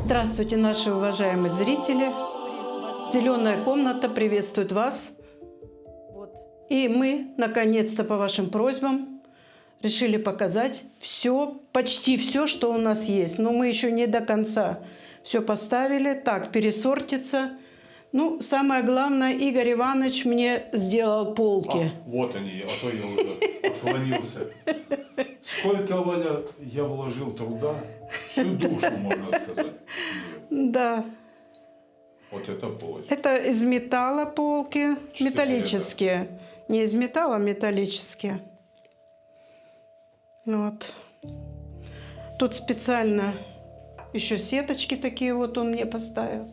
Здравствуйте, наши уважаемые зрители. Зеленая комната приветствует вас. И мы, наконец-то, по вашим просьбам, решили показать все, почти все, что у нас есть. Но мы еще не до конца все поставили. Так, пересортится. Ну, самое главное, Игорь Иванович мне сделал полки. Вот они, а то я уже отклонился. Сколько, Валя, я вложил труда, всю душу, можно сказать. Да. Вот это полочка. Это из металла полки, металлические. Не из металла, металлические. Вот. Тут специально еще сеточки такие вот он мне поставил.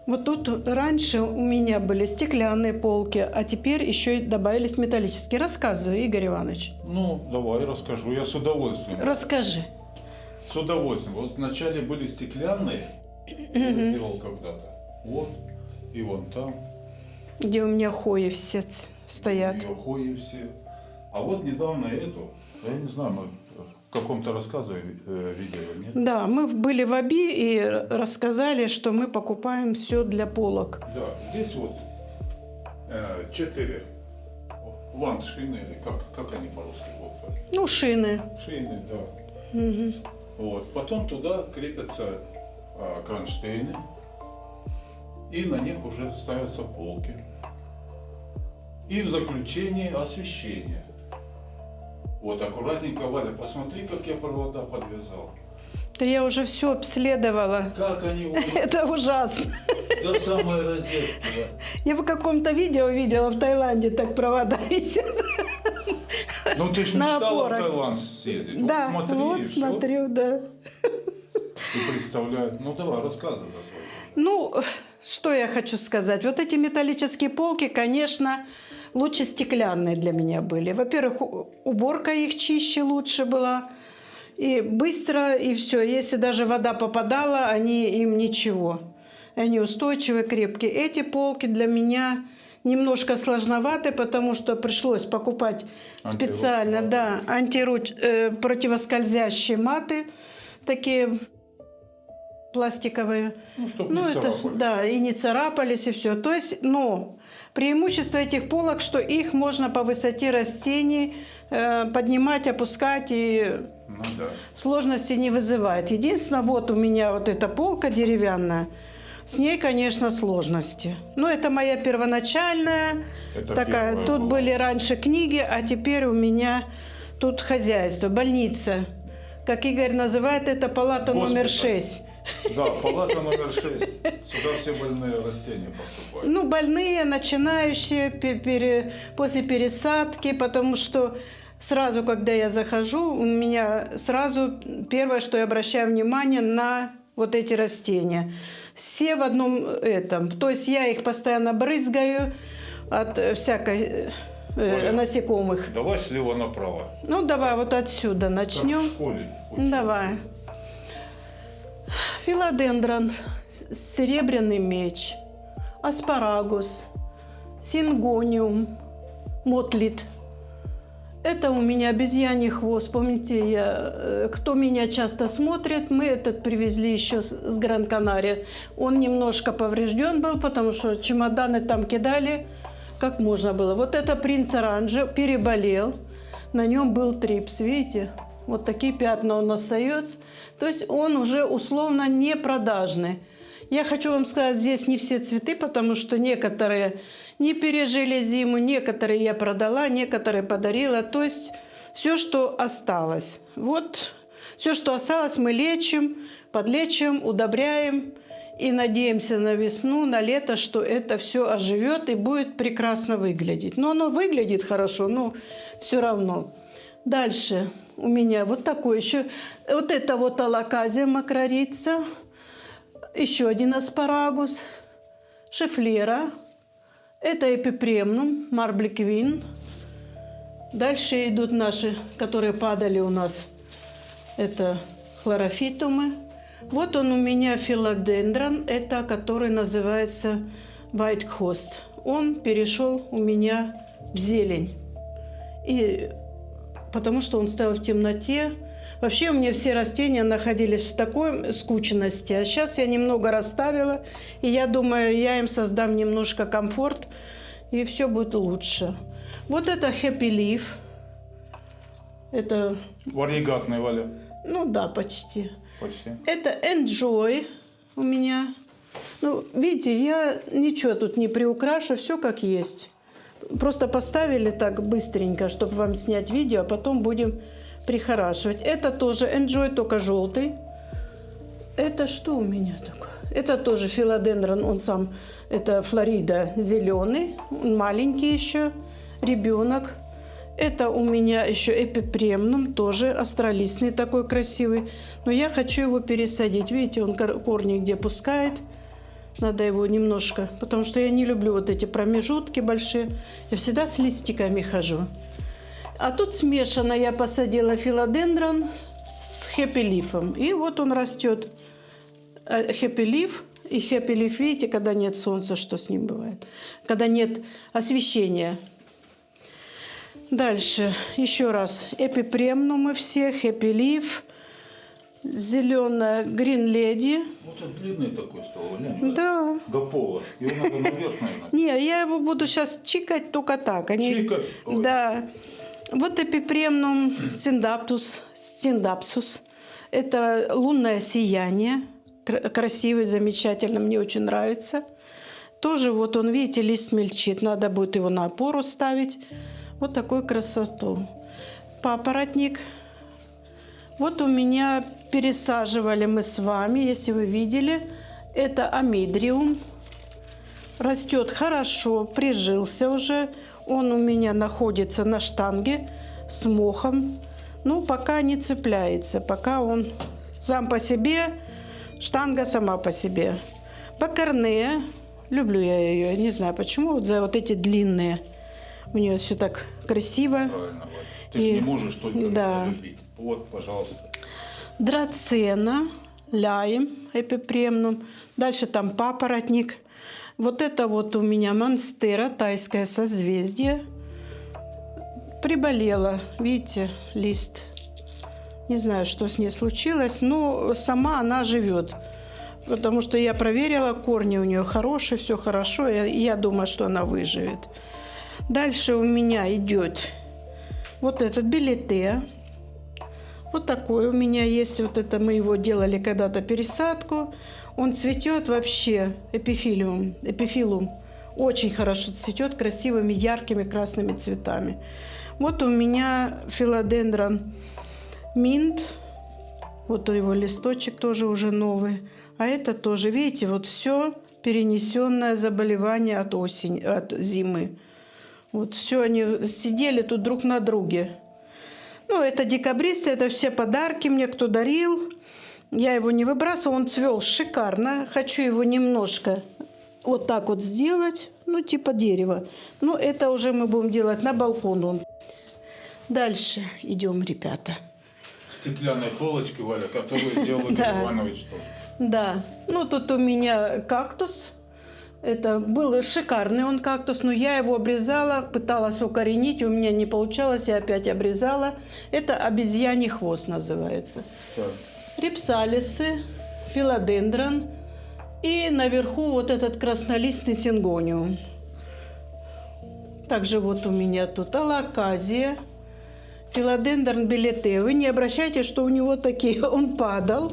Вот тут раньше у меня были стеклянные полки, а теперь еще и добавились металлические. Рассказывай, Игорь Иванович. Ну, давай расскажу, я с удовольствием. Расскажи. С удовольствием. Вот вначале были стеклянные, я сделал когда-то. Вот, и вон там. Где у меня хои все стоят. И хои все. А вот недавно эту, я не знаю, мы в каком-то рассказе видели, нет? Да, мы были в АБИ и рассказали, что мы покупаем все для полок. Да, здесь вот 4 вант-шины, или как они по-русски будут? Ну, шины. Шины, да. Угу. Вот. Потом туда крепятся кронштейны, и на них уже ставятся полки. И в заключение освещение. Вот, аккуратненько, Валя, посмотри, как я провода подвязал. Да я уже все обследовала. Как они Это ужасно. до самой розетки. Да. Я в каком-то видео видела в Таиланде, так провода висят. Ну ты ж На мечтала в опорах. Таиланд съездить. Да, вот смотри, вот и всё. смотрю, да. И представляют. Ну давай, рассказывай за свою. Ну, что я хочу сказать. Вот эти металлические полки, конечно, лучше стеклянные для меня были. Во-первых, уборка их чище лучше была. И быстро, и все. Если даже вода попадала, им ничего. Они устойчивые, крепкие. Эти полки для меня немножко сложноваты, потому что пришлось покупать специально, да, противоскользящие маты, такие пластиковые. Ну, чтобы не царапались. Да, и не царапались, и все. То есть, но преимущество этих полок, что их можно по высоте растений поднимать, опускать, и Ну да. сложности не вызывает. Единственное, вот у меня вот эта полка деревянная, с ней, конечно, сложности. Но это моя первоначальная Это такая. первая Тут была. были раньше книги, а теперь у меня тут хозяйство, больница. Как Игорь называет, это палата номер 6. Да, палата номер 6. Сюда все больные растения поступают. Ну, больные, начинающие, после пересадки, потому что сразу, когда я захожу, у меня сразу первое, что я обращаю внимание на вот эти растения. Все в одном этом. То есть я их постоянно брызгаю от всякой насекомых. Давай слева направо. Ну, давай вот отсюда Как начнем. в школе. учили. Давай. Филодендрон, серебряный меч, аспарагус, сингониум, мотлит. Это у меня обезьяний хвост. Помните, кто меня часто смотрит, мы этот привезли еще с Гран-Канария. Он немножко поврежден был, потому что чемоданы там кидали, как можно было. Вот это принц оранжа переболел, на нем был трипс, видите? Вот такие пятна он остается. То есть он уже условно не продажный. Я хочу вам сказать, здесь не все цветы, потому что некоторые не пережили зиму, некоторые я продала, некоторые подарила. То есть все, что осталось. Вот все, что осталось, мы лечим, подлечим, удобряем. И надеемся на весну, на лето, что это все оживет и будет прекрасно выглядеть. Но оно выглядит хорошо, но все равно. Дальше у меня вот такой еще. Вот это вот алаказия макрорица. Еще один аспарагус. Шифлера. Это эпипремнум, марбликвин. Дальше идут наши, которые падали у нас. Это хлорофитумы. Вот он у меня филодендрон. Это который называется white host. Он перешел у меня в зелень. И потому что он стоял в темноте, Вообще у меня все растения находились в такой скучности. А сейчас я немного расставила. И я думаю, я им создам немножко комфорт. И все будет лучше. Вот это Happy Leaf. Это... Варигатный, Валя. Ну да, почти. Почти. Это Enjoy у меня. Ну, видите, я ничего тут не приукрашу, все как есть. Просто поставили так быстренько, чтобы вам снять видео, а потом будем прихорашивать. Это тоже Enjoy, только желтый. Это что у меня такое? Это тоже филодендрон, он сам, это Флорида, зеленый, он маленький еще, ребенок. Это у меня еще эпипремнум, тоже астролистный такой красивый. Но я хочу его пересадить. Видите, он корни где пускает. Надо его немножко, потому что я не люблю вот эти промежутки большие. Я всегда с листиками хожу. А тут смешанно я посадила филодендрон с хэппи-лифом. И вот он растет. Хэппи-лиф и хэппи-лиф, видите, когда нет солнца, что с ним бывает? Когда нет освещения. Дальше, еще раз, эпипремнумы все, хэппи-лиф, зеленая Green Lady. Вот он длинный такой стал, глянь. Да. До пола. Его надо наверх, наверное. Не, я его буду сейчас чикать только так. Чикать? Ой. Да. Вот эпипремнум стендапсус. Это лунное сияние. Красивый, замечательно, мне очень нравится. Тоже вот он, видите, лист мельчит. Надо будет его на опору ставить. Вот такую красоту. Папоротник. Вот у меня пересаживали мы с вами, если вы видели. Это амидриум. Растет хорошо, прижился уже. Он у меня находится на штанге с мохом. Ну, пока не цепляется. Пока он сам по себе, штанга сама по себе. Бакарнея. Люблю я ее. Не знаю почему. Вот за вот эти длинные. У нее все так красиво. Правильно, Валя. Ты же не можешь только да. любить. Вот, пожалуйста. Драцена, лайм, эпипремнум. Дальше там папоротник. Вот это вот у меня монстера, тайское созвездие. Приболела, видите, лист. Не знаю, что с ней случилось, но сама она живет. Потому что я проверила, корни у нее хорошие, все хорошо. И я думаю, что она выживет. Дальше у меня идет вот этот билете. Вот такой у меня есть. Вот это мы его делали когда-то пересадку. Он цветет вообще, эпифилум. Очень хорошо цветет красивыми яркими красными цветами. Вот у меня филодендрон минт. Вот его листочек тоже уже новый. А это тоже, видите, вот все перенесенное заболевание от осени, от зимы. Вот все они сидели тут друг на друге. Ну, это декабристы, это все подарки мне кто дарил. Я его не выбрасывала, он цвел шикарно. Хочу его немножко вот так вот сделать, ну, типа дерева. Но это уже мы будем делать на балкон. Дальше идем, ребята. Стеклянной полочки, Валя, которую сделал Игорь Иванович тоже. Да, ну тут у меня кактус. Это был шикарный он кактус, но я его обрезала, пыталась укоренить, у меня не получалось, я опять обрезала. Это обезьяний хвост называется. Так. Рипсалисы, филодендрон и наверху вот этот краснолистный сингониум. Также вот у меня тут алаказия, филодендрон билете. Вы не обращайте, что у него такие, он падал.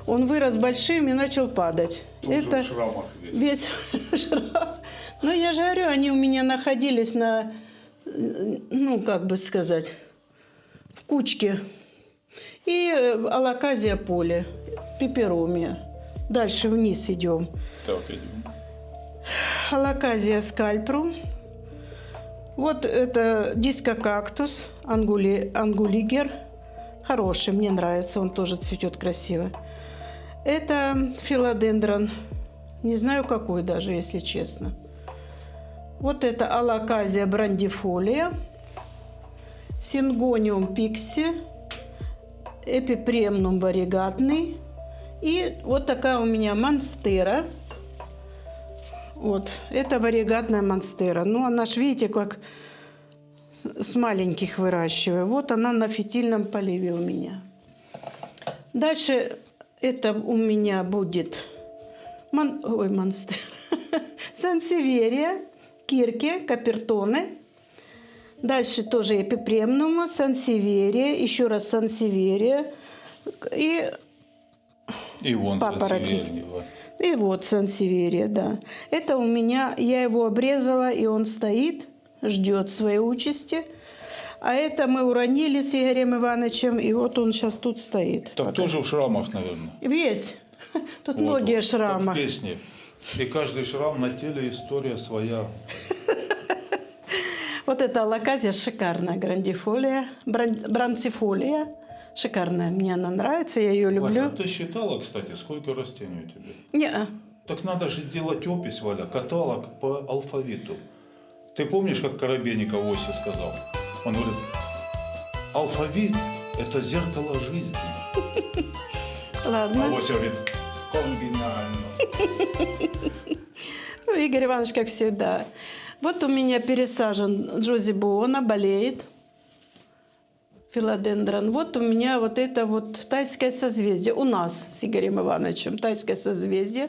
Он вырос большим и начал падать. Тоже это в шрамах весь шрам. Но я же говорю, они у меня находились на, ну, как бы сказать, в кучке. И алаказия поле, пеперомия. Дальше вниз идем. Так, идем. Алаказия скальпрум. Вот это дискокактус, ангулигер. Хороший, мне нравится, он тоже цветет красиво. Это филодендрон, не знаю какой даже, если честно. Вот это алаказия брандифолия, сингониум пикси, эпипремнум варигатный. И вот такая у меня монстера. Вот, это варигатная монстера. Ну, она ж, видите, как с маленьких выращиваю. Вот она на фитильном поливе у меня. Дальше это у меня будет монстер. Сансеверия, кирки, капертоны. Дальше тоже эпипремнума, сансеверия, еще раз сансеверия и вон папоротник. сансеверия, вот. И вот сансеверия, да. Это у меня, я его обрезала, и он стоит, ждет своей участи. А это мы уронили с Игорем Ивановичем, и вот он сейчас тут стоит. Так тоже в шрамах, наверное. Весь. Тут Вот, многие вот, шрамы. как в песне. И каждый шрам на теле история своя. Вот эта алаказия шикарная, грандифолия, бранцифолия. Шикарная, мне она нравится, я ее люблю. Валя, ты считала, кстати, сколько растений у тебя? Не, Так надо же делать опись, Валя, каталог по алфавиту. Ты помнишь, как Коробейников Оси сказал? Он говорит, алфавит – это зеркало жизни. ладно. А Ося говорит, комбинально. Ну, Игорь Иванович, как всегда. Вот у меня пересажен Джози Буона, болеет. Филодендрон. Вот у меня вот это вот тайское созвездие. У нас с Игорем Ивановичем тайское созвездие.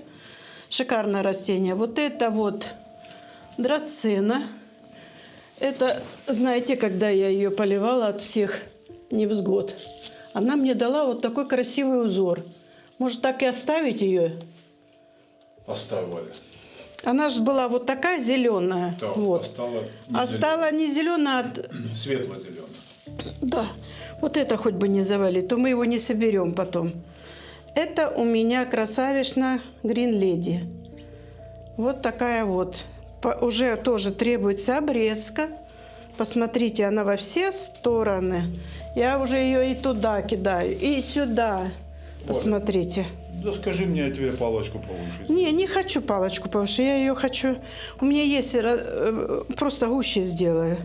Шикарное растение. Вот это вот драцена. Это, знаете, когда я ее поливала от всех невзгод, она мне дала вот такой красивый узор. Может, так и оставить ее? Оставь, Валя. Она же была вот такая зеленая. Да, вот. А стала не зеленая, а светло-зеленая. да. Вот это хоть бы не завалить, то мы его не соберем потом. Это у меня красавишна Green Lady. Вот такая вот. Уже тоже требуется обрезка. Посмотрите, она во все стороны. Я уже ее и туда кидаю, и сюда. Посмотрите. Да скажи мне, я тебе палочку повыше. Не хочу палочку повыше, я ее хочу... У меня есть, просто гуще сделаю.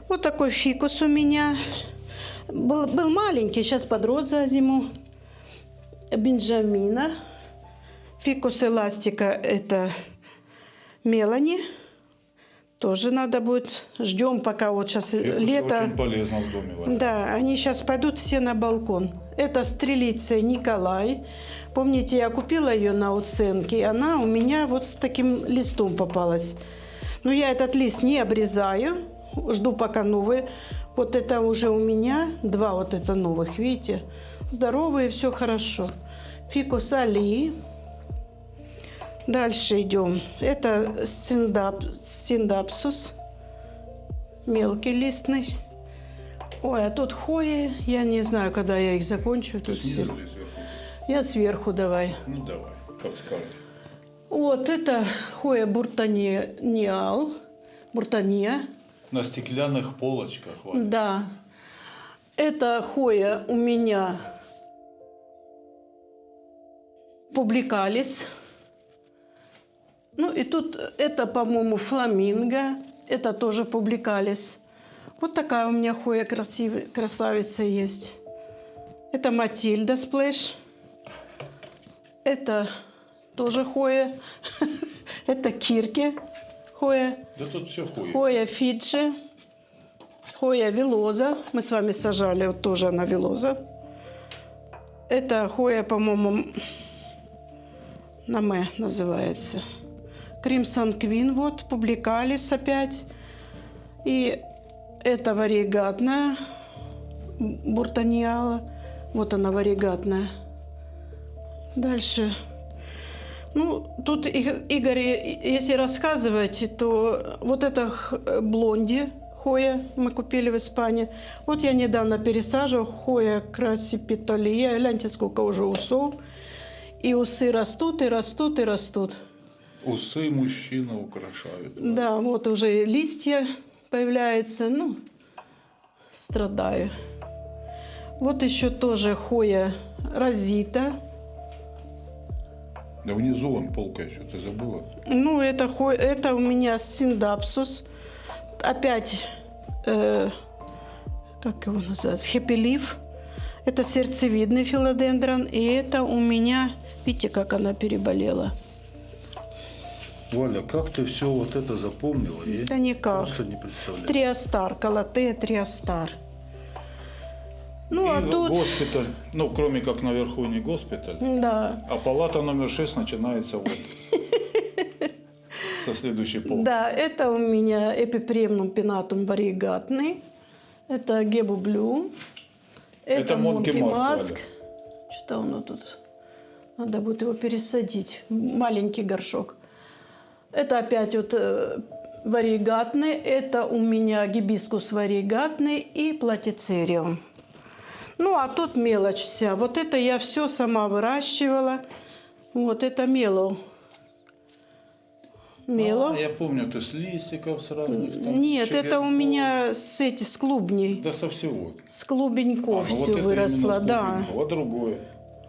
Вот такой фикус у меня. Был маленький, сейчас подрос за зиму. Бенджамина. Фикус эластика – это Мелани. Тоже надо будет. Ждем, пока вот сейчас лето. Очень полезно в доме, Валя. Да, они сейчас пойдут все на балкон. Это стрелица Николай. Помните, я купила ее на уценке, и она у меня вот с таким листом попалась. Но я этот лист не обрезаю, жду пока новые. Вот это уже у меня 2 вот это новых, видите? Здоровые, все хорошо. Фикус Али. Дальше идем. Это стендапсус, мелкий листный. Ой, а тут хои, я не знаю, когда я их закончу. Ты Тут все. снизу или сверху? Я сверху давай. Ну давай, как скажешь. Вот это хоя буртаниал. Буртания. На стеклянных полочках, Валя. Да. Это хоя у меня публикалис. Ну и тут это, по-моему, фламинго. Это тоже публикалис. Вот такая у меня хоя красавица есть. Это Матильда Сплэш. Это тоже хоя. Это кирки хоя. Да тут все хуй. Хоя Фиджи. Хоя Велоза. Мы с вами сажали, вот тоже она Велоза. Это хоя, по-моему, Наме называется. Кримсон Квин, вот, публикалис опять. И это варигатная буртаниала. Вот она варигатная. Дальше. Ну, тут, Игорь, если рассказывать, то вот это блонди хоя мы купили в Испании. Вот я недавно пересаживала хоя красипитолия. Гляньте, сколько уже усов. И усы растут, и растут, и растут. Усы мужчину украшают. Да, вот уже листья появляются. Ну, страдаю. Вот еще тоже хоя розита. Да внизу вон полка еще, ты забыла? Ну, это у меня синдапсус. Опять, как его называется, хепилиф. Это сердцевидный филодендрон. И это у меня, видите, как она переболела. Валя, как ты все вот это запомнила? Я Да никак. просто не представляю. Триастар, калатея триастар. Ну, И а тут, госпиталь, ну, кроме как наверху не госпиталь, да, а палата номер 6 начинается вот со следующей полки. да, это у меня эпипремнум пенатум варигатный, это гебублю, это Монки монки Маск, маск. Валя. Что-то оно тут, надо будет его пересадить, маленький горшок. Это опять вот варигатный, это у меня гибискус варигатный и платицериум. Ну, а тут мелочь вся. Вот это я все сама выращивала. Вот это мело. Мело. Я помню, ты с листиков, с разных там. Нет, это у черенков. меня с клубней. Да со всего. С клубеньков Ну вот все это выросло, именно с да. клубника, а другое.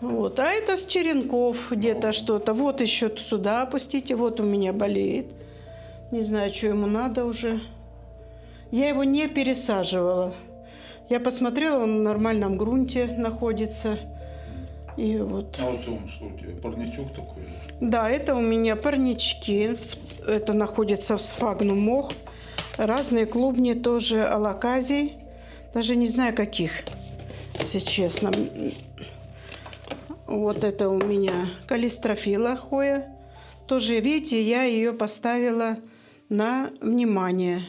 Вот. А это с черенков где-то что-то. Вот еще сюда опустите. Вот у меня болеет. Не знаю, что ему надо уже. Я его не пересаживала. Я посмотрела, он в нормальном грунте находится. И вот. А вот он что у тебя, парничок такой? Да, это у меня парнички. Это находится в сфагнум мох. Разные клубни тоже алаказий. Даже не знаю каких, если честно. Вот это у меня калистрофила хоя. Тоже, видите, я ее поставила на внимание.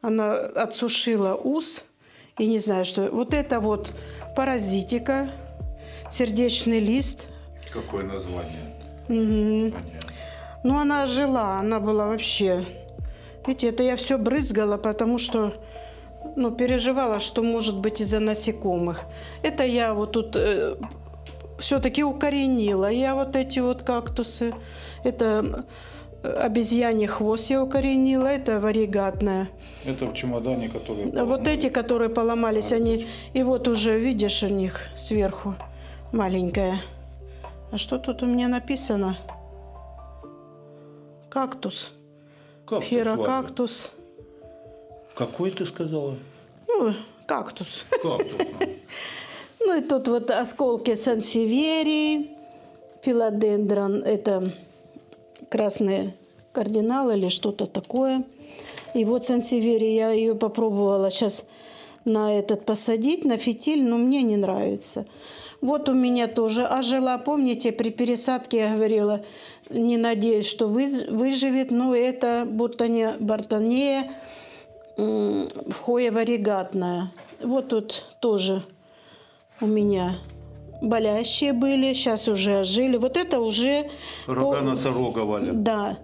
Она отсушила ус. И не знаю, что. Вот это вот паразитика, сердечный лист. Какое название? Мгм. Понятно. Ну, она жила, она была вообще... Видите, это я все брызгала, потому что, ну, переживала, что может быть из-за насекомых. Это я вот тут все-таки укоренила. Я вот эти вот кактусы, это обезьяний хвост я укоренила, это варигатная. Это в чемодане, который... Вот эти, которые поломались, они... И вот уже, видишь, у них сверху маленькая. А что тут у меня написано? Кактус. Кактус, Пхерокактус. Валя. Какой ты сказала? Ну, кактус. Кактус. Ну и тут вот осколки сансеверии, филодендрон, это красный кардинал или что-то такое. И вот сансеверия, я ее попробовала сейчас на этот посадить, на фитиль, но мне не нравится. Вот у меня тоже ожила, помните, при пересадке я говорила, не надеюсь, что выживет, но это бартонея хоя варигатная. Вот тут тоже у меня болящие были, сейчас уже ожили. Вот это уже... Рога носорога, Валя. Да.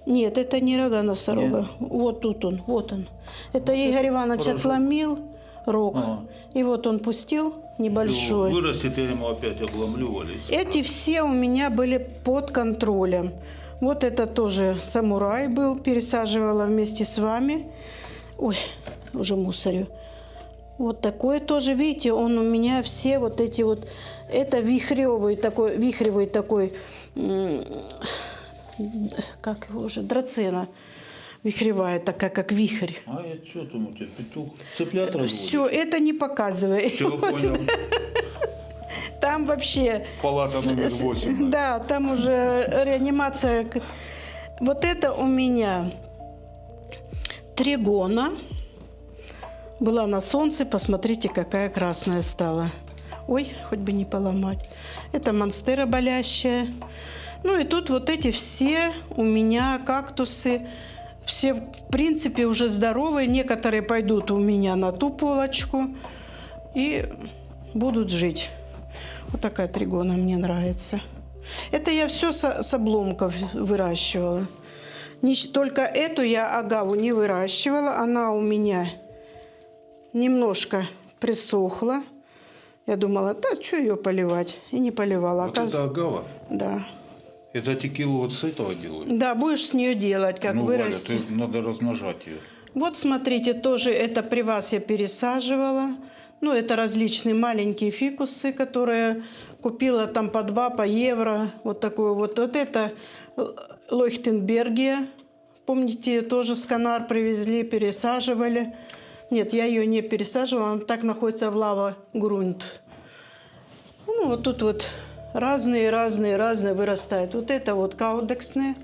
Нет, это не рога носорога. Нет. Вот тут он, вот он. Это Игорь Иванович хорошо. отломил рог. Ага. И вот он пустил небольшой. Вырастет, я ему опять обломлю, Валя. Эти все у меня были под контролем. Вот это тоже самурай был, пересаживала вместе с вами. Ой, уже мусорю. Вот такое тоже, видите, он у меня все вот эти вот... Это вихревый такой, как его уже, драцена. Вихревая такая, как вихрь. А это что там у тебя, петух? Цыплят разводишь? Все, это не показывай. Все, понял. Там вообще... Палата номер 8. Да, там уже реанимация. Вот это у меня тригона. Была на солнце, посмотрите, какая красная стала. Ой, хоть бы не поломать. Это монстера болящая. Ну и тут вот эти все у меня кактусы. Все, в принципе, уже здоровые. Некоторые пойдут у меня на ту полочку и будут жить. Вот такая тригона мне нравится. Это я все с обломков выращивала. Только эту я агаву не выращивала. Она у меня немножко присохла. Я думала, да, что ее поливать? И не поливала. Вот это агава? Да. Это текилу вот с этого делают? Да, будешь с нее делать, как Ну, вырасти. Валя, надо размножать ее. Вот смотрите, тоже это при вас я пересаживала. Ну, это различные маленькие фикусы, которые купила там по 2, по евро. Вот такую вот. Вот это Лойхтенбергия. Помните, тоже с Канар привезли, пересаживали. Нет, я ее не пересаживала, она так находится в лава-грунт. Ну, вот тут вот разные вырастают. Вот это вот каудексное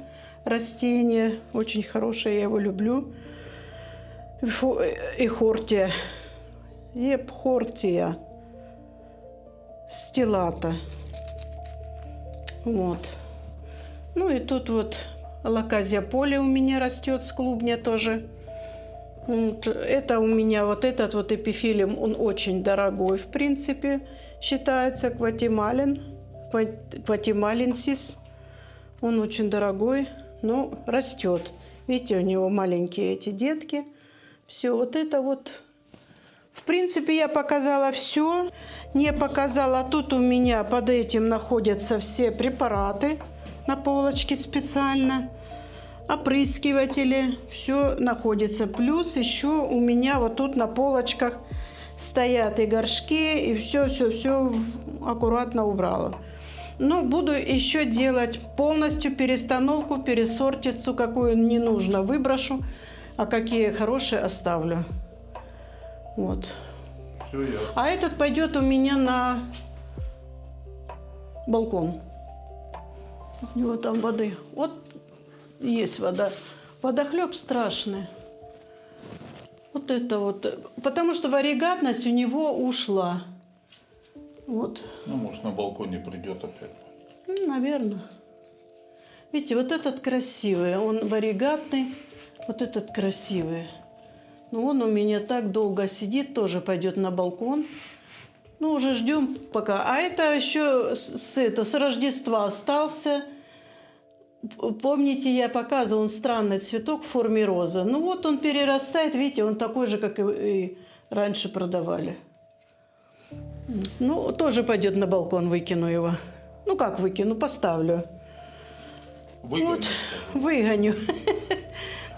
растение, очень хорошее, я его люблю. Эхортия. Епхортия. стилата. Вот. Ну и тут вот лаказия поле у меня растет с клубня тоже. Вот. Это у меня вот этот вот эпифилем, он очень дорогой, в принципе, считается, гватемаленсис. Он очень дорогой, но растет. Видите, у него маленькие эти детки. Все, вот это вот. В принципе, я показала все. Не показала. Тут у меня под этим находятся все препараты на полочке специально. Опрыскиватели. Все находится. Плюс еще у меня вот тут на полочках стоят и горшки. И все аккуратно убрала. Но буду еще делать полностью перестановку, пересортицу. Какую не нужно, выброшу. А какие хорошие оставлю. Вот. Все ясно. А этот пойдет у меня на балкон. У него там воды. Вот есть вода. Водохлеб страшный. Вот это вот. Потому что варигатность у него ушла. Вот. Ну, может, на балконе придет опять. Ну, наверное. Видите, вот этот красивый. Он варигатный. Вот этот красивый. Ну, он у меня так долго сидит, тоже пойдет на балкон. Ну, уже ждем пока. А это еще с Рождества остался. Помните, я показывала, он странный цветок в форме розы. Ну, вот он перерастает, видите, он такой же, как и раньше продавали. Ну, тоже пойдет на балкон, выкину его. Ну, как выкину, поставлю. Выгоню. Вот, выгоню.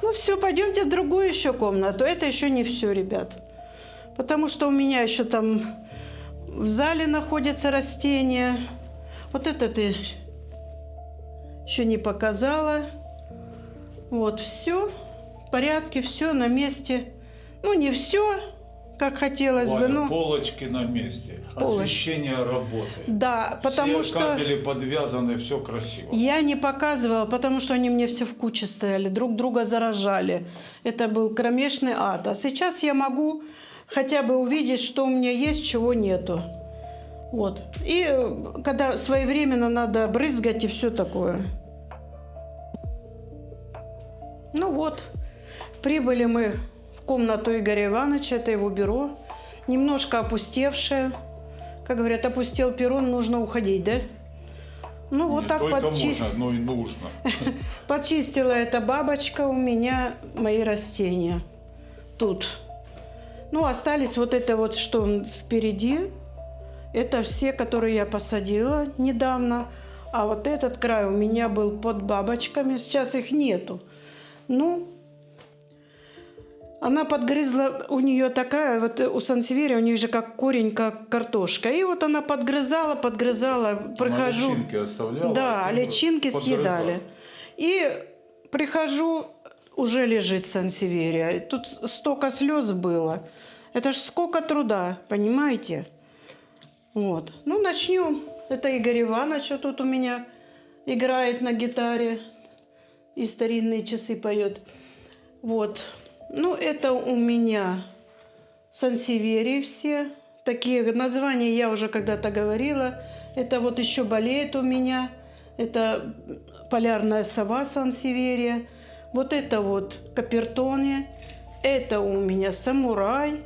Ну все, пойдемте в другую еще комнату. Это еще не все, ребят. Потому что у меня еще там в зале находятся растения. Вот этот я еще не показала. Вот, все в порядке, все на месте. Ну, не все, как хотелось бы, Валя, но... полочки на месте. Полочки. Освещение работает. Да, потому все что... кабели подвязаны, все красиво. Я не показывала, потому что они мне все в куче стояли, друг друга заражали. Это был кромешный ад. А сейчас я могу хотя бы увидеть, что у меня есть, чего нету. Вот. И когда своевременно надо брызгать и все такое. Ну вот, прибыли мы в комнату Игоря Ивановича, это его бюро. Немножко опустевшее. Как говорят, опустел перрон, нужно уходить, да? Ну, вот Не так только подчистила. можно, но и нужно. Почистила эта бабочка у меня мои растения. Тут. Ну, остались вот это вот, что впереди. Это все, которые я посадила недавно. А вот этот край у меня был под бабочками. Сейчас их нету. Ну, она подгрызла, у нее такая, вот у сансеверия, у них же как корень, как картошка. И вот она подгрызала, прихожу. Она личинки оставляла. Да, а ты личинки подгрызала. съедали. И прихожу, уже лежит сансеверия. Тут столько слез было. Это ж сколько труда, понимаете? Вот. Ну, начнем. Это Игорь Иванович тут у меня играет на гитаре. И старинные часы поет. Вот. Ну, это у меня сансеверии все. Такие названия я уже когда-то говорила. Это вот еще болеет у меня. Это полярная сова сансеверия. Вот это вот капертоне. Это у меня самурай.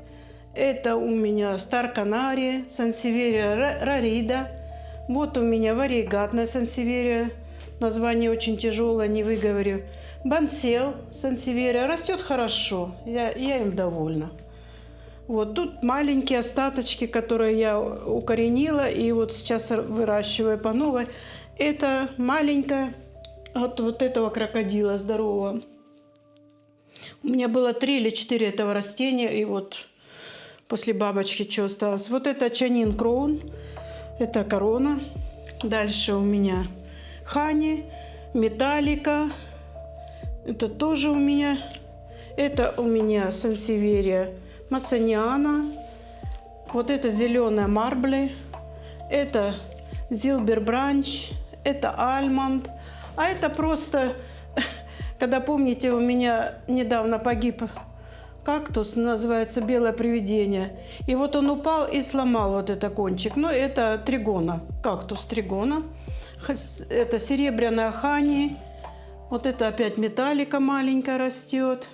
Это у меня стар-канария, сансеверия рарида. Вот у меня варигатная сансеверия. Название очень тяжелое, не выговорю. Бансел, сансеверия, растет хорошо, я им довольна. Вот тут маленькие остаточки, которые я укоренила, и вот сейчас выращиваю по новой. Это маленькая от вот этого крокодила здорового. У меня было 3 или 4 этого растения, и вот после бабочки что осталось. Вот это Чанин Кроун, это корона. Дальше у меня Хани, Металлика. Это тоже у меня. Это у меня сансеверия Массаниана. Вот это зеленая марбли. Это Зилбербранч. Это Альмонд. А это просто, когда помните, у меня недавно погиб кактус, называется белое привидение. И вот он упал и сломал вот этот кончик. Ну, это тригона, кактус тригона. Это серебряная хани. Вот это опять металлика маленькая растет.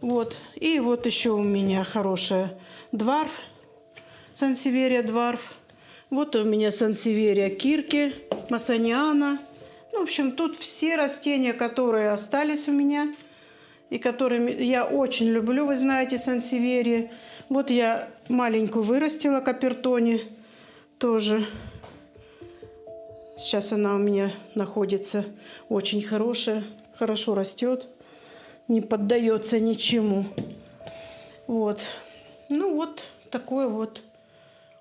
Вот. И вот еще у меня хорошая дварф, сансеверия дварф. Вот у меня сансеверия кирки, масониана. Ну, в общем, тут все растения, которые остались у меня и которыми я очень люблю, вы знаете, сансеверии. Вот я маленькую вырастила, капертони тоже. Сейчас она у меня находится очень хорошая, хорошо растет, не поддается ничему. Вот. Ну вот такой вот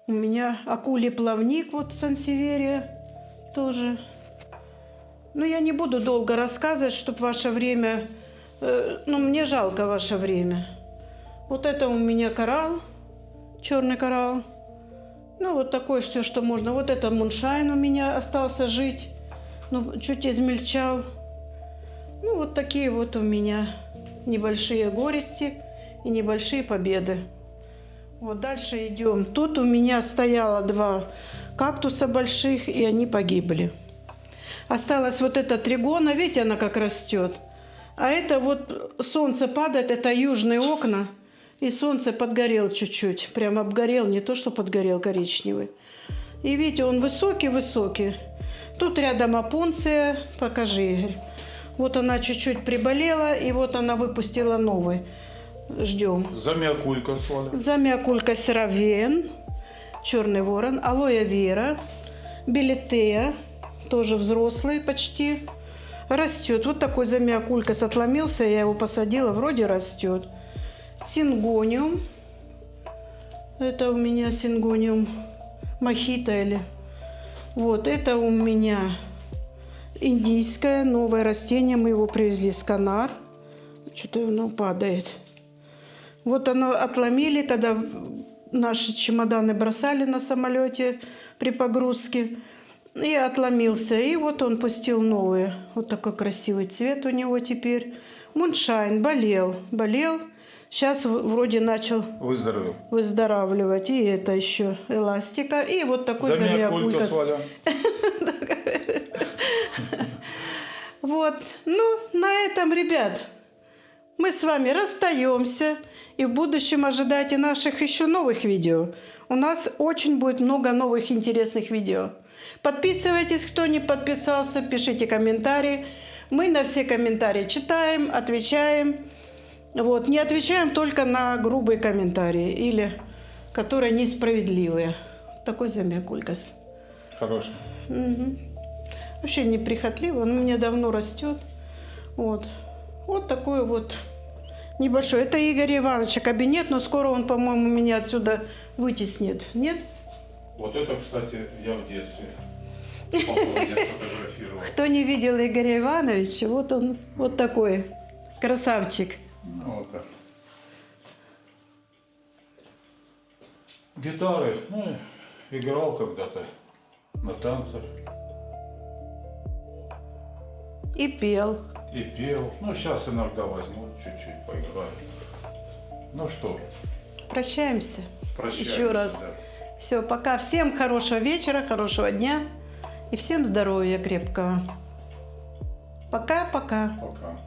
у меня акулий плавник, вот сансеверия тоже. Но я не буду долго рассказывать, чтобы ваше время... ну, мне жалко ваше время. Вот это у меня коралл, черный коралл. Ну, вот такое все, что можно. Вот это муншайн у меня остался жить. Ну, чуть измельчал. Ну, вот такие вот у меня небольшие горести и небольшие победы. Вот дальше идем. Тут у меня стояло 2 кактуса больших, и они погибли. Осталась вот эта тригона, видите, она как растет. А это вот солнце падает, это южные окна. И солнце подгорел чуть-чуть. Прям обгорел, не то что подгорел коричневый. И видите, он высокий-высокий. Тут рядом опунция. Покажи, Игорь. Вот она чуть-чуть приболела, и вот она выпустила новый. Ждем. Замиокулька сваля. Замиокулька серавен, черный ворон, алоэ вера, билетея, тоже взрослый почти, растет. Вот такой замиокулькас отломился, я его посадила, вроде растет. Сингониум, это у меня сингониум мохито или... Вот, это у меня индийское новое растение, мы его привезли с Канар. Что-то оно падает. Вот оно отломили, когда наши чемоданы бросали на самолете при погрузке. И отломился. И вот он пустил новые. Вот такой красивый цвет у него теперь. Муншайн болел. Сейчас вроде начал выздоравливать. И это еще эластика. И вот такой замиокулькас. Вот. Ну, на этом, ребят, мы с вами расстаемся. И в будущем ожидайте наших еще новых видео. У нас очень будет много новых интересных видео. Подписывайтесь, кто не подписался, пишите комментарии. Мы на все комментарии читаем, отвечаем. Вот. Не отвечаем только на грубые комментарии или которые несправедливые. Такой замиокулькас. Хороший. Угу. Вообще неприхотливый, он у меня давно растет. Вот. Вот такой вот небольшой. Это Игоря Ивановича кабинет, но скоро он, по-моему, меня отсюда вытеснит. Нет? Вот это, кстати, я в детстве. Папа меня сфотографировал. Кто не видел Игоря Ивановича, вот он, вот такой красавчик. Ну, вот так. Гитары, ну, играл когда-то на танцах. И пел. И пел. Ну, сейчас иногда возьму, чуть-чуть поиграю. Ну что, Прощаемся. прощаемся. Еще раз. Да. Все, пока. Всем хорошего вечера, хорошего дня. И всем здоровья крепкого. Пока-пока. Пока.